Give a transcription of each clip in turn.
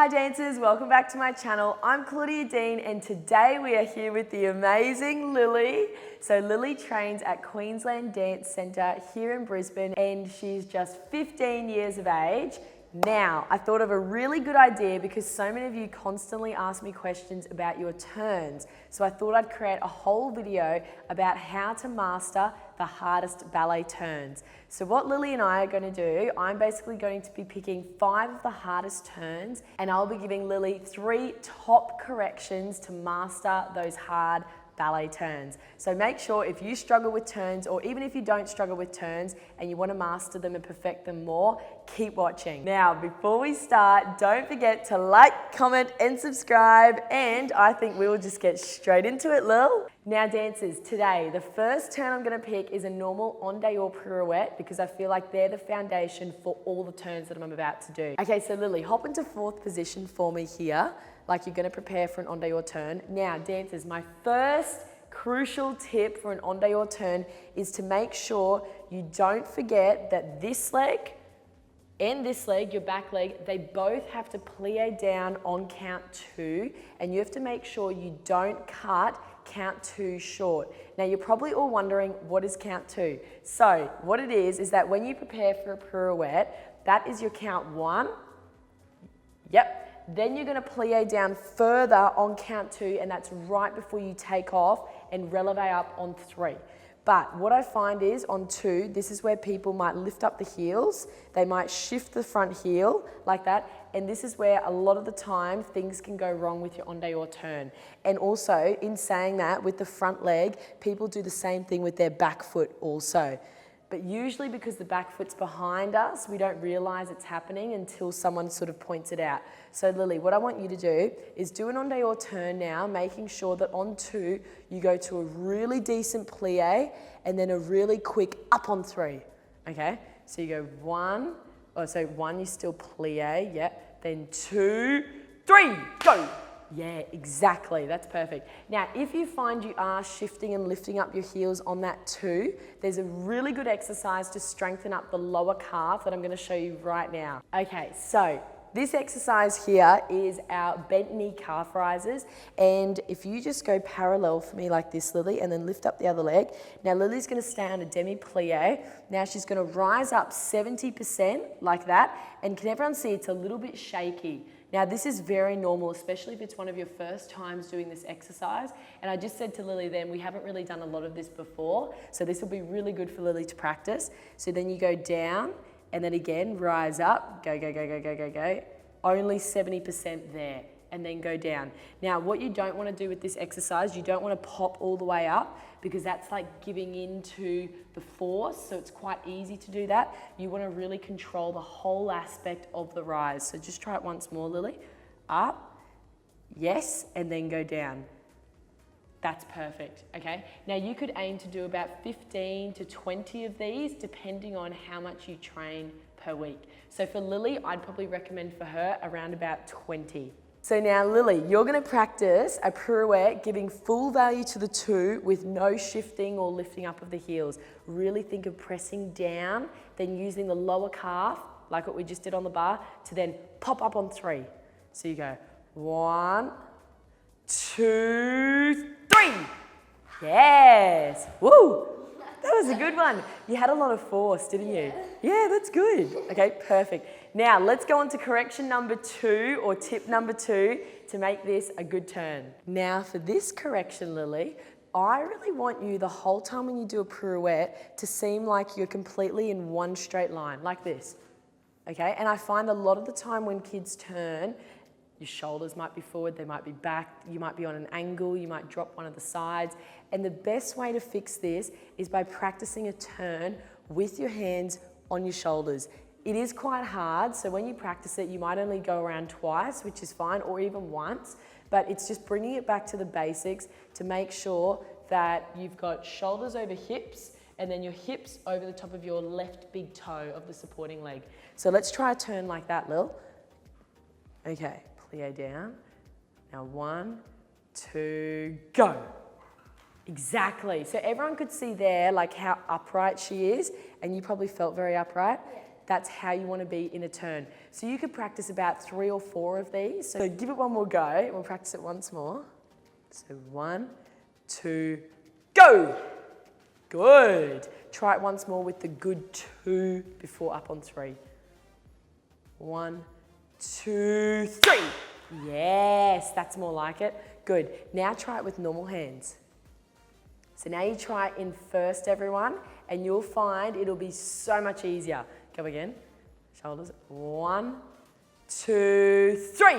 Hi dancers, welcome back to my channel. I'm Claudia Dean and today we are here with the amazing Lily. So Lily trains at Queensland Dance Centre here in Brisbane and she's just 15 years of age. Now, I thought of a really good idea because so many of you constantly ask me questions about your turns. So I thought I'd create a whole video about how to master the hardest ballet turns. So what Lily and I are going to do, I'm basically going to be picking 5 of the hardest turns and I'll be giving Lily 3 top corrections to master those hard ballet turns. So make sure if you struggle with turns or even if you don't struggle with turns and you want to master them and perfect them more, keep watching. Now, before we start, don't forget to like, comment and subscribe, and I think we will just get straight into it, Lil. Now dancers, today the first turn I'm going to pick is a normal en dehors pirouette because I feel like they're the foundation for all the turns that I'm about to do. Okay, so Lily, hop into 4th position for me here, like you're going to prepare for an en dehors turn. Now dancers, my first crucial tip for an en dehors turn is to make sure you don't forget that this leg and this leg, your back leg, they both have to plie down on count 2, and you have to make sure you don't cut count 2 short. Now you're probably all wondering, what is count 2? So what it is that when you prepare for a pirouette, that is your count 1. Yep. Then you're going to plie down further on count 2, and that's right before you take off and releve up on 3. But what I find is on 2, this is where people might lift up the heels, they might shift the front heel like that, and this is where a lot of the time things can go wrong with your en dehors turn. And also, in saying that, with the front leg, people do the same thing with their back foot also. But usually because the back foot's behind us, we don't realize it's happening until someone sort of points it out. So Lily, what I want you to do is do an en dehors turn now, making sure that on 2, you go to a really decent plie and then a really quick up on 3, okay? So you go 1, so 1 you still plie, yeah, then 2, 3, go! Yeah, exactly, that's perfect. Now, if you find you are shifting and lifting up your heels on that 2, there's a really good exercise to strengthen up the lower calf that I'm going to show you right now. Okay, so this exercise here is our bent knee calf risers, and if you just go parallel for me like this, Lily, and then lift up the other leg. Now Lily's going to stay on a demi-plie. Now she's going to rise up 70% like that, and can everyone see it's a little bit shaky? Now this is very normal, especially if it's one of your first times doing this exercise. And I just said to Lily then, we haven't really done a lot of this before, so this will be really good for Lily to practice. So then you go down, and then again, rise up, go, go, go, go, go, go, go. Only 70% there, and then go down. Now what you don't want to do with this exercise, you don't want to pop all the way up because that's like giving into the force, so it's quite easy to do that. You want to really control the whole aspect of the rise. So just try it once more, Lily. Up, yes, and then go down. That's perfect, okay? Now you could aim to do about 15 to 20 of these depending on how much you train per week. So for Lily, I'd probably recommend for her around about 20. So now Lily, you're going to practice a pirouette giving full value to the 2 with no shifting or lifting up of the heels. Really think of pressing down, then using the lower calf, like what we just did on the bar, to then pop up on 3. So you go 1, 2, 3. Yes. Woo. That was a good one. You had a lot of force, didn't you? Yeah, that's good. Okay, perfect. Now, let's go on to correction number 2 or tip number 2 to make this a good turn. Now, for this correction, Lily, I really want you the whole time when you do a pirouette to seem like you're completely in one straight line, like this. Okay, and I find a lot of the time when kids turn, your shoulders might be forward, they might be back, you might be on an angle, you might drop one of the sides. And the best way to fix this is by practicing a turn with your hands on your shoulders. It is quite hard, so when you practice it, you might only go around twice, which is fine, or even once, but it's just bringing it back to the basics to make sure that you've got shoulders over hips and then your hips over the top of your left big toe of the supporting leg. So let's try a turn like that, Lil. Okay. Plie down. Now 1, 2, go. Exactly. So everyone could see there like how upright she is, and you probably felt very upright. that's how you want to be in a turn. So you could practice about 3 or 4 of these. So give it one more go, and we'll practice it once more. So 1, 2, go! Good. Try it once more with the good 2 before up on 3. 1, 2, 3. Yes, that's more like it. Good. Now try it with normal hands. So now you try it in first, everyone, and you'll find it'll be so much easier. Go again. Shoulders. 1, 2, 3.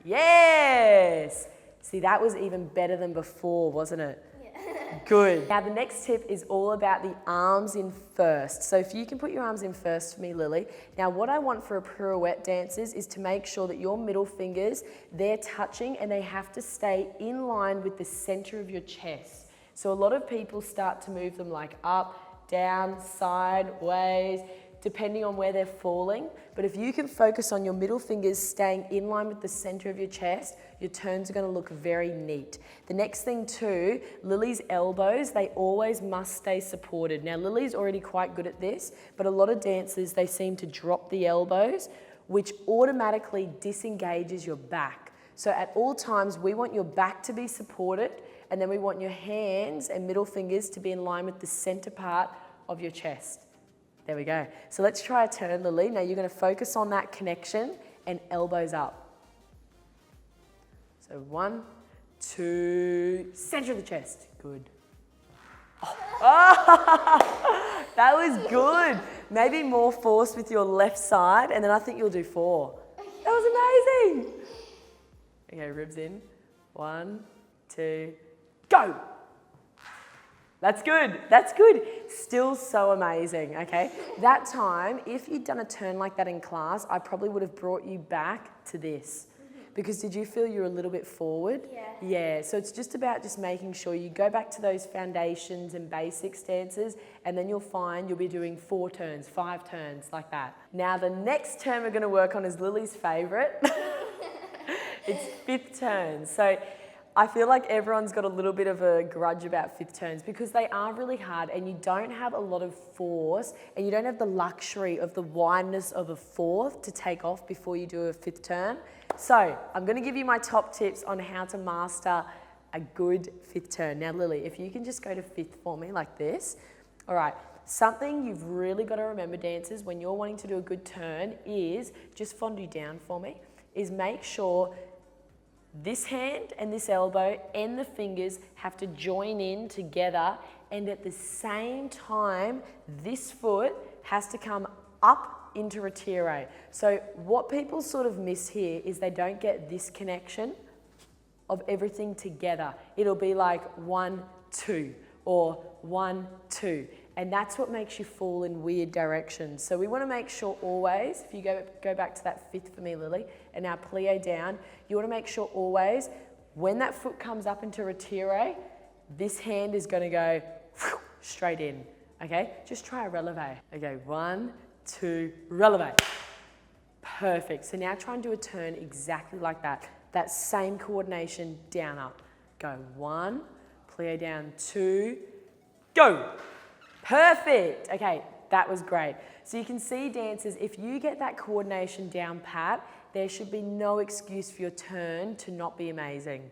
Yes. See, that was even better than before, wasn't it? Yeah. Good. Now the next tip is all about the arms in first. So if you can put your arms in first for me, Lily. Now what I want for a pirouette dancers is to make sure that your middle fingers, they're touching and they have to stay in line with the center of your chest. So a lot of people start to move them like up, down, sideways, depending on where they're falling. But if you can focus on your middle fingers staying in line with the center of your chest, your turns are going to look very neat. The next thing too, Lily's elbows, they always must stay supported. Now Lily's already quite good at this, but a lot of dancers, they seem to drop the elbows, which automatically disengages your back. So at all times, we want your back to be supported, and then we want your hands and middle fingers to be in line with the center part of your chest. There we go. So let's try a turn, Lily. Now you're going to focus on that connection and elbows up. So 1, 2, center of the chest. Good. Oh. That was good. Maybe more force with your left side, and then I think you'll do 4. That was amazing. Okay, ribs in. 1, 2, go. That's good, that's good. Still so amazing, okay? That time, if you'd done a turn like that in class, I probably would have brought you back to this. Because did you feel you were a little bit forward? Yeah. Yeah, so it's just about just making sure you go back to those foundations and basic stances, and then you'll find you'll be doing 4 turns, 5 turns, like that. Now the next turn we're gonna work on is Lily's favorite. It's 5th turn. So I feel like everyone's got a little bit of a grudge about 5th turns because they are really hard and you don't have a lot of force and you don't have the luxury of the wideness of a 4th to take off before you do a 5th turn. So I'm going to give you my top tips on how to master a good 5th turn. Now Lily, if you can just go to 5th for me like this. All right, something you've really got to remember, dancers, when you're wanting to do a good turn is, just fondue down for me, is make sure this hand and this elbow and the fingers have to join in together, and at the same time, this foot has to come up into retire. So what people sort of miss here is they don't get this connection of everything together. It'll be like 1, 2 or 1, 2. And that's what makes you fall in weird directions. So we want to make sure always, if you go back to that 5th for me, Lily, and now plie down, you want to make sure always, when that foot comes up into retire, this hand is going to go straight in, okay? Just try a releve. Okay, 1, 2, releve. Perfect. So now try and do a turn exactly like that. That same coordination, down, up. Go 1, plie down, 2, go. Perfect. Okay, that was great. So you can see, dancers, if you get that coordination down pat, there should be no excuse for your turn to not be amazing.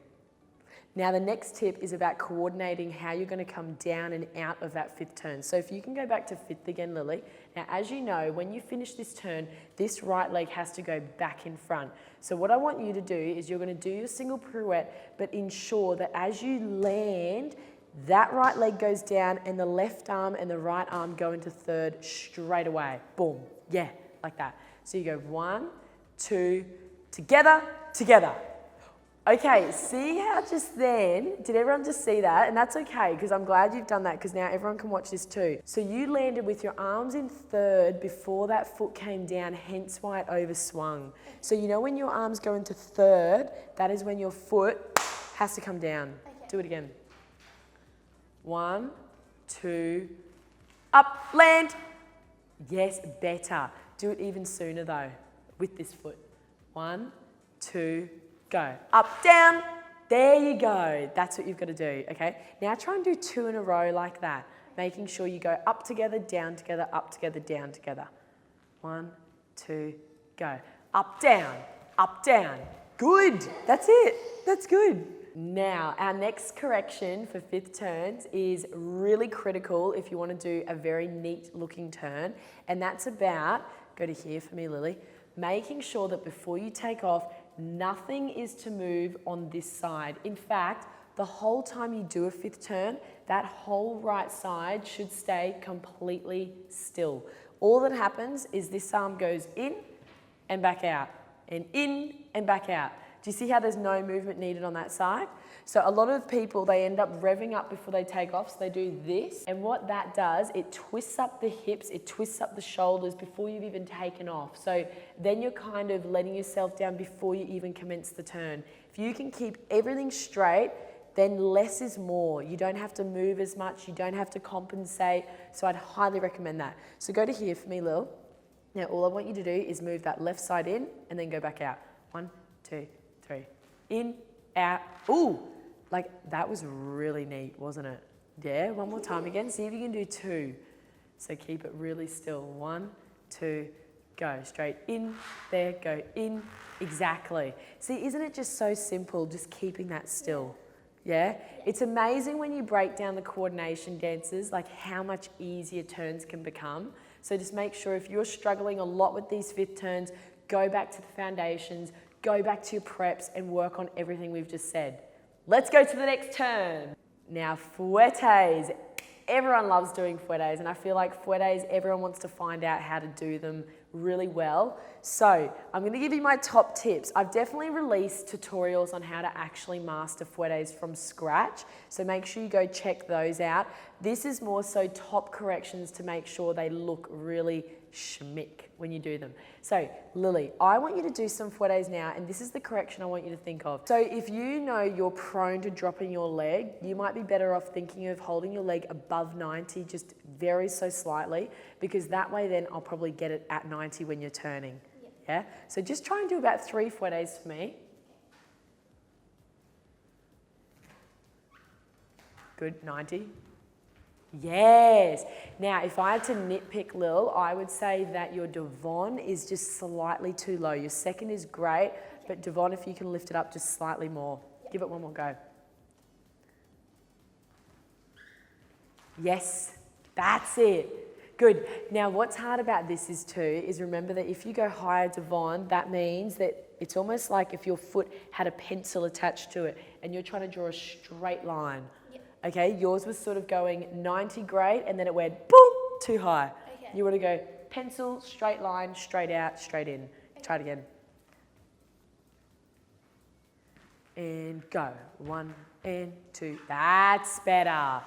Now the next tip is about coordinating how you're going to come down and out of that 5th turn. So if you can go back to 5th again, Lily. Now as you know, when you finish this turn, this right leg has to go back in front. So what I want you to do is you're going to do your single pirouette, but ensure that as you land, that right leg goes down and the left arm and the right arm go into 3rd straight away. Boom. Yeah, like that. So you go 1, 2, together, together. Okay, see how just then, did everyone just see that? And that's okay, because I'm glad you've done that, because now everyone can watch this too. So you landed with your arms in 3rd before that foot came down, hence why it overswung. So you know when your arms go into 3rd, that is when your foot has to come down. Okay. Do it again. 1, 2, up, land. Yes, better. Do it even sooner though, with this foot. 1, 2, go. Up, down. There you go. That's what you've got to do, okay? Now try and do 2 in a row like that, making sure you go up together, down together, up together, down together. 1, 2, go. Up, down, up, down. Good, that's it, that's good. Now, our next correction for fifth turns is really critical if you want to do a very neat looking turn, and that's about, go to here for me, Lily, making sure that before you take off, nothing is to move on this side. In fact, the whole time you do a fifth turn, that whole right side should stay completely still. All that happens is this arm goes in and back out, and in and back out. Do you see how there's no movement needed on that side? So a lot of people, they end up revving up before they take off, so they do this. And what that does, it twists up the hips, it twists up the shoulders before you've even taken off. So then you're kind of letting yourself down before you even commence the turn. If you can keep everything straight, then less is more. You don't have to move as much, you don't have to compensate. So I'd highly recommend that. So go to here for me, Lil. Now all I want you to do is move that left side in and then go back out. 1, 2, 3. In, out. Ooh, like that was really neat, wasn't it? Yeah, one more time again. See if you can do 2. So keep it really still. 1, 2, go. Straight in, there, go in. Exactly. See, isn't it just so simple, just keeping that still? Yeah? It's amazing when you break down the coordination dances, like how much easier turns can become. So just make sure if you're struggling a lot with these fifth turns, go back to the foundations, go back to your preps and work on everything we've just said. Let's go to the next turn. Now, fouettes. Everyone loves doing fouettes, and I feel like fouettes, everyone wants to find out how to do them really well. So I'm going to give you my top tips. I've definitely released tutorials on how to actually master fouettes from scratch, so make sure you go check those out. This is more so top corrections to make sure they look really schmick when you do them. So Lily, I want you to do some fouettes now, and this is the correction I want you to think of. So if you know you're prone to dropping your leg, you might be better off thinking of holding your leg above 90, just very so slightly, because that way then I'll probably get it at 90 when you're turning. Yeah? So just try and do about 3 fouettes for me. Good, 90. Yes. Now, if I had to nitpick, Lil, I would say that your devant is just slightly too low. Your second is great, but devant, if you can lift it up just slightly more. Give it one more go. Yes, that's it. Good. Now, what's hard about this is remember that if you go higher devant, that means that it's almost like if your foot had a pencil attached to it and you're trying to draw a straight line. Okay, yours was sort of going 90 great, and then it went boom, too high. Okay. You want to go pencil, straight line, straight out, straight in. Okay. Try it again. And go. 1 and 2. That's better.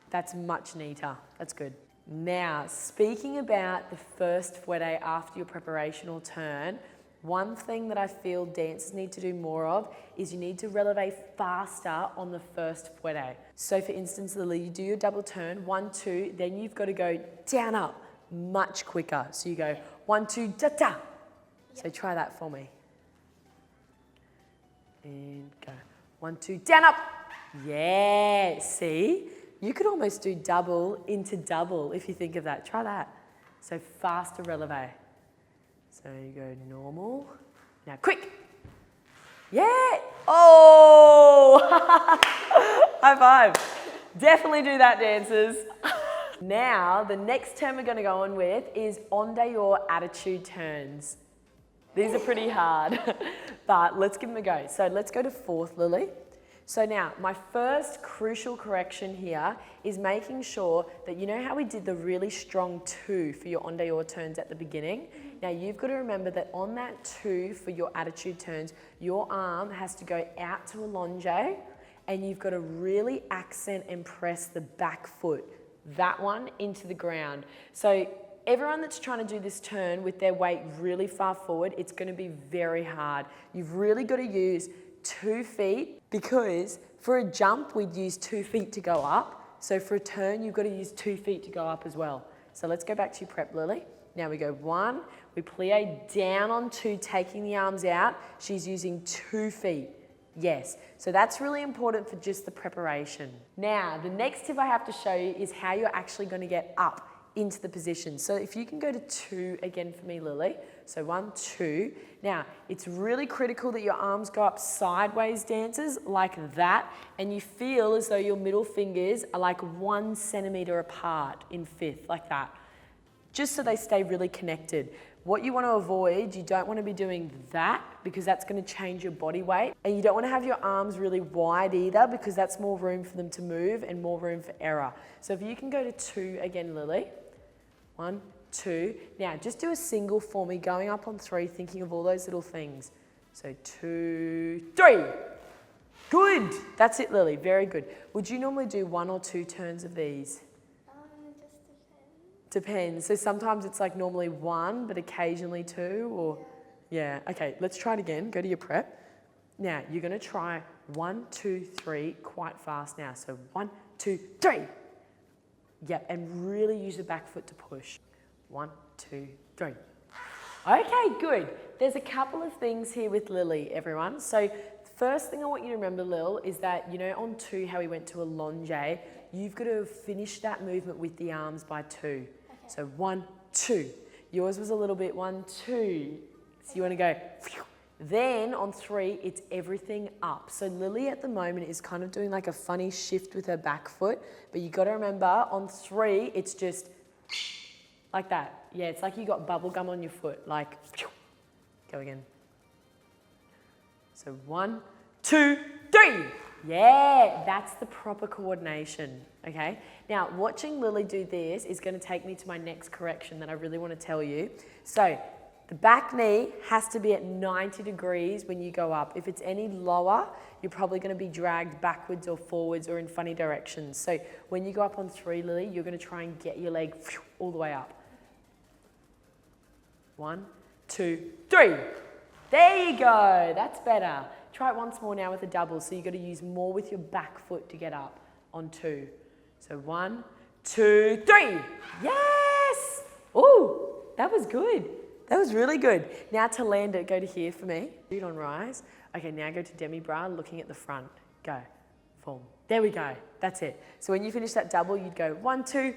That's much neater. That's good. Now, speaking about the first fouette after your preparation or turn, one thing that I feel dancers need to do more of is you need to releve faster on the first fouette. So for instance, Lily, you do your double turn, 1, 2, then you've got to go down, up, much quicker. So you go 1, 2, da-da. So try that for me. And go 1, 2, down, up. Yeah, see? You could almost do double into double if you think of that. Try that. So faster releve. So you go normal. Now quick. Yeah. Oh. High five. Definitely do that, dancers. Now, the next turn we're going to go on with is en dehors attitude turns. These are pretty hard, but let's give them a go. So let's go to fourth, Lily. So now, my first crucial correction here is making sure that you know how we did the really strong 2 for your en dehors turns at the beginning? Now you've got to remember that on that 2 for your attitude turns, your arm has to go out to a longe, and you've got to really accent and press the back foot, that one, into the ground. So everyone that's trying to do this turn with their weight really far forward, it's going to be very hard. You've really got to use 2 feet, because for a jump we'd use 2 feet to go up. So for a turn you've got to use 2 feet to go up as well. So let's go back to your prep, Lily. Now we go 1, we plie down on 2, taking the arms out. She's using 2 feet. Yes, so that's really important for just the preparation. Now, the next tip I have to show you is how you're actually going to get up into the position. So if you can go to 2 again for me, Lily. So 1, 2. Now, it's really critical that your arms go up sideways, dancers, like that, and you feel as though your middle fingers are like 1 centimeter apart in fifth, like that, just so they stay really connected. What you want to avoid, you don't want to be doing that because that's going to change your body weight. And you don't want to have your arms really wide either because that's more room for them to move and more room for error. So if you can go to 2 again, Lily. 1, 2. Now just do a single for me, going up on 3, thinking of all those little things. So 2, 3. Good. That's it, Lily. Very good. Would you normally do 1 or 2 turns of these? Depends. So sometimes it's like normally 1, but occasionally 2, or yeah. Okay, let's try it again. Go to your prep. Now you're going to try 1, 2, 3 quite fast now. So 1, 2, 3. Yep, and really use the back foot to push. 1, 2, 3. Okay, good. There's a couple of things here with Lily, everyone. So first thing I want you to remember, Lil, is that, you know, on 2, how we went to a longe, you've got to finish that movement with the arms by 2. So 1, 2. Yours was a little bit 1, 2. So you want to go. Then on 3, it's everything up. So Lily at the moment is kind of doing like a funny shift with her back foot. But you got to remember on 3, it's just like that. Yeah, it's like you got bubble gum on your foot. Like, go again. So 1, 2, 3. Yeah, that's the proper coordination, okay? Now, watching Lily do this is going to take me to my next correction that I really want to tell you. So, the back knee has to be at 90 degrees when you go up. If it's any lower, you're probably going to be dragged backwards or forwards or in funny directions. So, when you go up on 3, Lily, you're going to try and get your leg all the way up. 1, 2, 3. There you go. That's better. Try it once more now with a double. So you've got to use more with your back foot to get up on 2. So 1, 2, 3. Yes! Ooh, that was good. That was really good. Now to land it, go to here for me. Feet on rise. Okay, now go to demi-bras, looking at the front. Go. Form. There we go. That's it. So when you finish that double, you'd go 1, 2,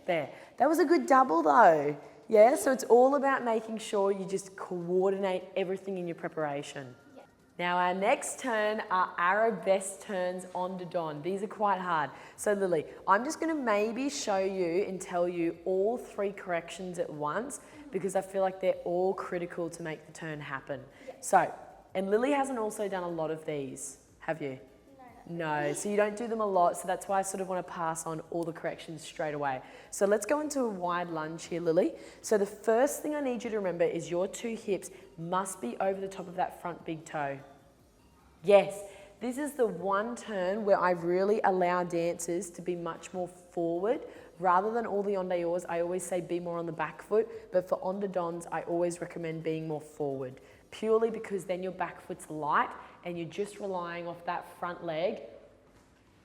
there. That was a good double though. Yeah, so it's all about making sure you just coordinate everything in your preparation. Yeah. Now our next turn are arabesque turns on to don. These are quite hard. So Lily, I'm just going to maybe show you and tell you all 3 corrections at once because I feel like they're all critical to make the turn happen. Yeah. So, and Lily hasn't also done a lot of these, have you? No, so you don't do them a lot, so that's why I sort of want to pass on all the corrections straight away. So let's go into a wide lunge here, Lily. So the first thing I need you to remember is your 2 hips must be over the top of that front big toe. Yes, this is the one turn where I really allow dancers to be much more forward. Rather than all the en dehors, I always say be more on the back foot, but for en de dons, I always recommend being more forward. Purely because then your back foot's light and you're just relying off that front leg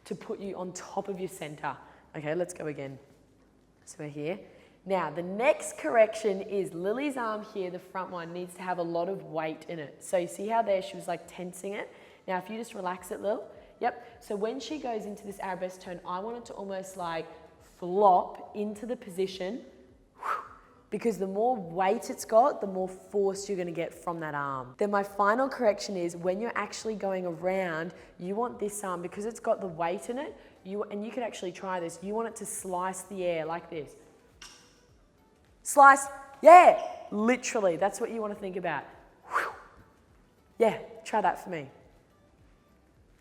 to put you on top of your center. Okay, let's go again. So we're here. Now, the next correction is Lily's arm here, the front one, needs to have a lot of weight in it. So you see how there she was like tensing it? Now, if you just relax it, Lil. Yep. So when she goes into this arabesque turn, I want it to almost like flop into the position. Because the more weight it's got, the more force you're going to get from that arm. Then my final correction is when you're actually going around, you want this arm, because it's got the weight in it, and you could actually try this, you want it to slice the air like this. Slice, yeah, literally, that's what you want to think about. Yeah, try that for me.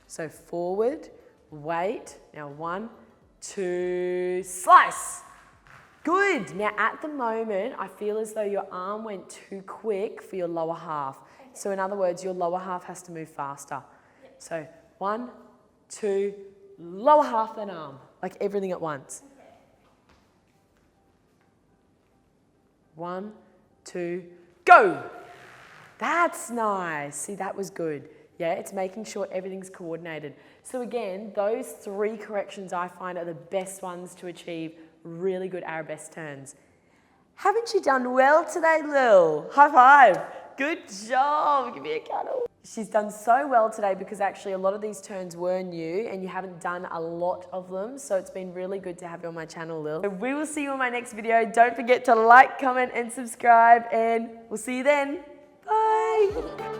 So forward, weight, now 1, 2, slice. Good. Now at the moment, I feel as though your arm went too quick for your lower half. Okay. So in other words, your lower half has to move faster. Yep. So 1, 2, lower half then arm, like everything at once. Okay. 1, 2, go. That's nice. See, that was good. Yeah, it's making sure everything's coordinated. So again, those 3 corrections I find are the best ones to achieve really good arabesque turns. Haven't you done well today, Lil? High five. Good job. Give me a cuddle. She's done so well today because actually a lot of these turns were new and you haven't done a lot of them. So it's been really good to have you on my channel, Lil. So we will see you on my next video. Don't forget to like, comment, and subscribe, and we'll see you then. Bye.